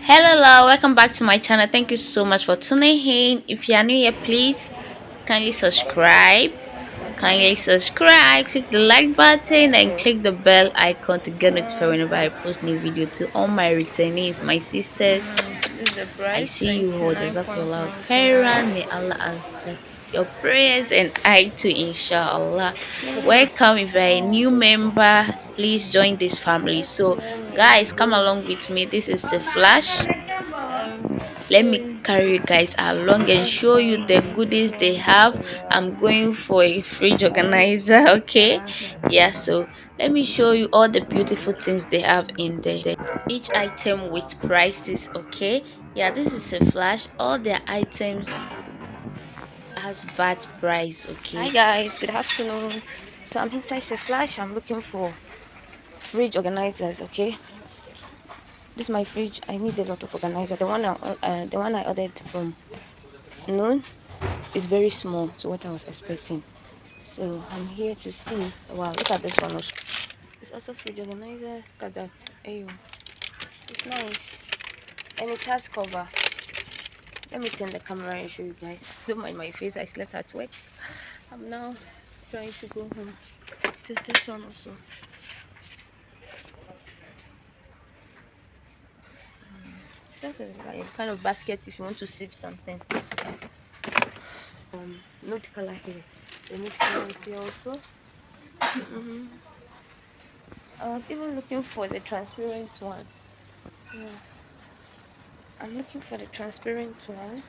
Hello, welcome back to my channel. Thank you so much for tuning in. If you are new here, please kindly subscribe. Click the like button and click the bell icon to get notified whenever I post new video. To all my returnees, my sisters, This is the I price see you all. Jazakallah khairan. 29.99. May Allah answer your prayers and I too, inshallah. Welcome. If you're a new member, please join this family. So, guys, come along with me. This is the flash. Let me carry you guys along and show you the goodies they have. I'm going for a fridge organizer. Okay, yeah, so let me show you all the beautiful things they have in there, each item with prices. Okay, yeah, this is a flash. All their items has VAT price. Okay, Hi guys, good afternoon. So I'm inside the flash. I'm looking for fridge organizers. Okay, this is my fridge. I need a lot of organizer. The one I ordered from noon is very small to what I was expecting. So I'm here to see. Wow, look at this one also. It's also fridge organizer. Look at that. Ew, it's nice and it has cover. Let me turn the camera and show you guys. Don't mind my face. I slept at work. I'm now trying to go home. This one also. It's just like a kind of basket if you want to save something. Nude color here. The nude color is here also. I was even looking for the transparent one. Yeah. I'm looking for the transparent one.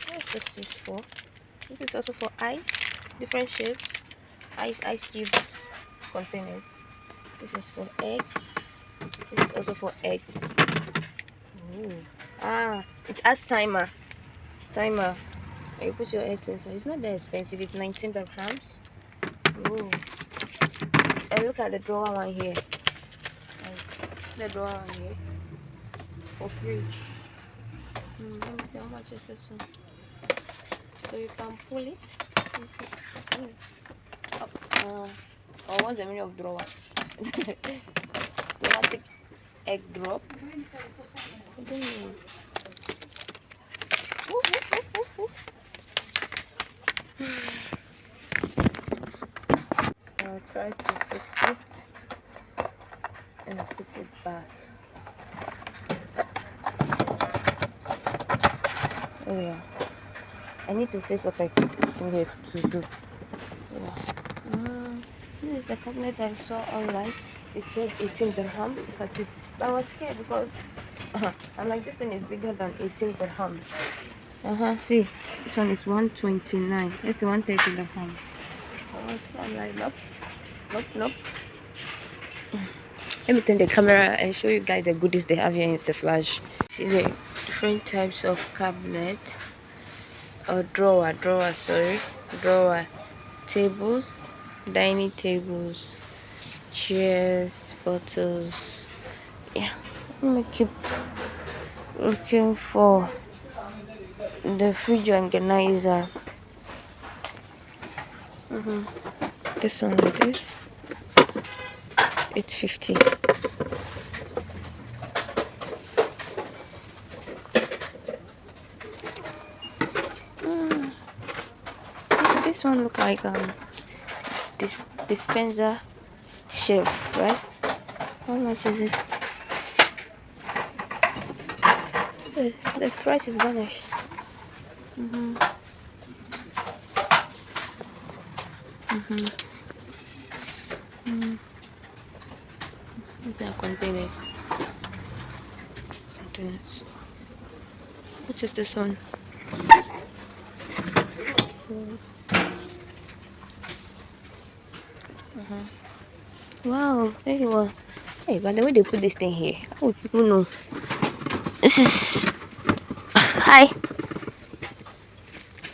What's this is for? This is also for ice, different shapes. Ice cubes containers. This is for eggs. This is also for eggs. Ooh. It has timer. When you put your eggs inside, it's not that expensive. It's 19 dirhams. Ooh. And look at the drawer one here. The drawer one here for fridge. Let me see how much is this one. So you can pull it. Let me see. What's the meaning of drawer? Plastic egg drop. I don't know. I'll try to fix it and put it back. Oh yeah. I need to face what I came here to do. Yeah. This is the cabinet I saw online. It said 18 dirhams. But I was scared because I'm like, this thing is bigger than 18 dirhams. See, this one is 129. It's 130 dirhams. I was scared. I'm like, nope. Let me turn the camera and show you guys the goodies they have here in the flash. See the different types of cabinet or drawer, tables, dining tables, chairs, bottles. Yeah, let me keep looking for the fridge organizer. This one like this, 850. This one look like this dispenser shelf, right? How much is it? The price is vanished. They are containers. What is this one? Wow, there you are. Hey, by the way they put this thing here, how would people know? This is hi.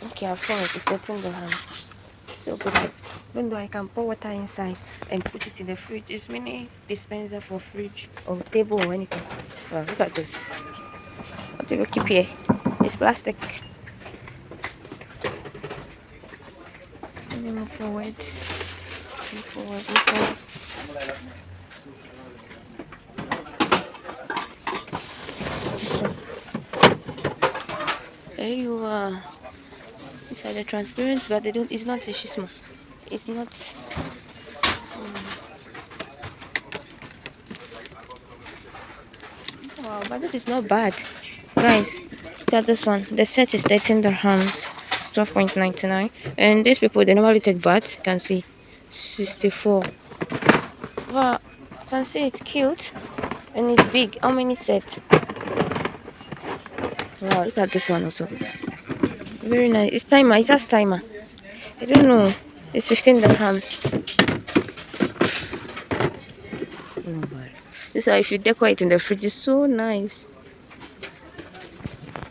Okay, I've seen it. It's 13 dirhams. So good. Even though I can pour water inside and put it in the fridge, it's mini dispenser for fridge or table or anything. Wow, look at this. What do we keep here? It's plastic. me move forward. Move forward. Move forward. This one. There you are. These are the transparent, but they don't. It's not small. It's not. Wow, but this is not bad, guys. Look at this one. The set is 13 dirhams, 12.99. And these people they normally take bath. You can see 64. Wow, you can see it's cute and it's big. How many sets? Wow, look at this one also. Very nice. It's timer. It has timer. I don't know. It's 15 dirhams. Oh god. This is how if you decorate in the fridge, it's so nice.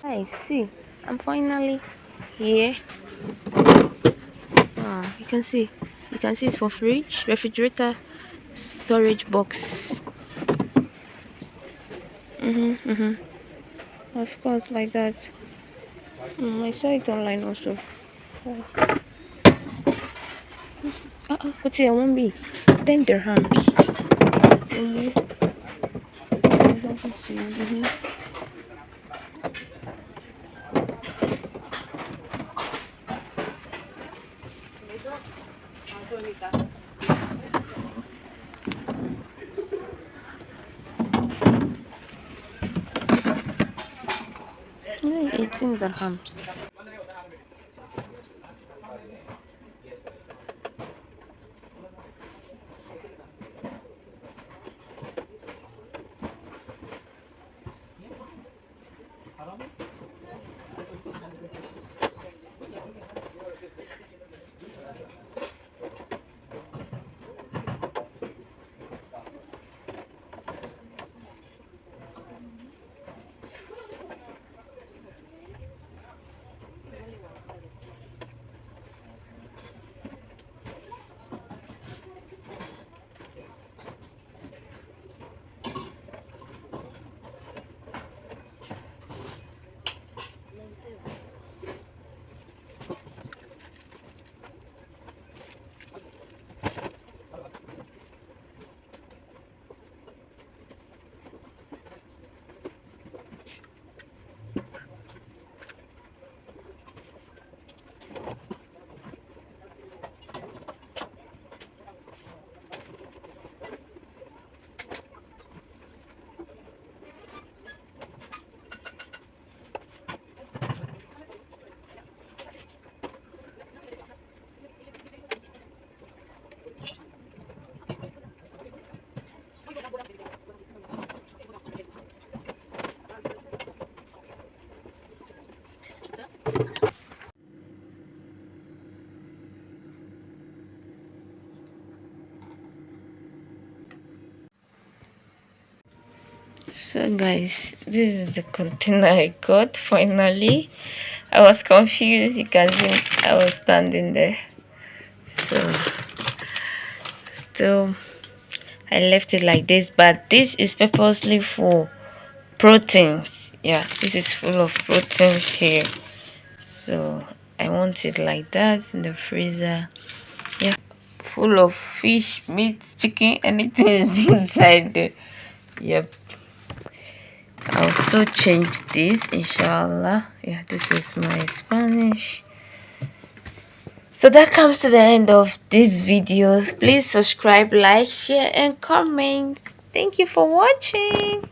I see. I'm finally here. Wow, you can see. You can see it's for fridge, refrigerator, storage box. Of course, like that. I saw it online also. What's it? 1B. 10 dirhams. Yeah, 18 dirhams. So guys, this is the container I got finally. I was confused. You can see I was standing there. So still I left it like this, but this is purposely for proteins. Yeah, this is full of proteins here. So I want it like that in the freezer. Yeah, full of fish, meat, chicken, anything is inside there. Yep. I'll also change this, inshallah. Yeah, this is my Spanish. So that comes to the end of this video. Please subscribe, like, share, and comment. Thank you for watching.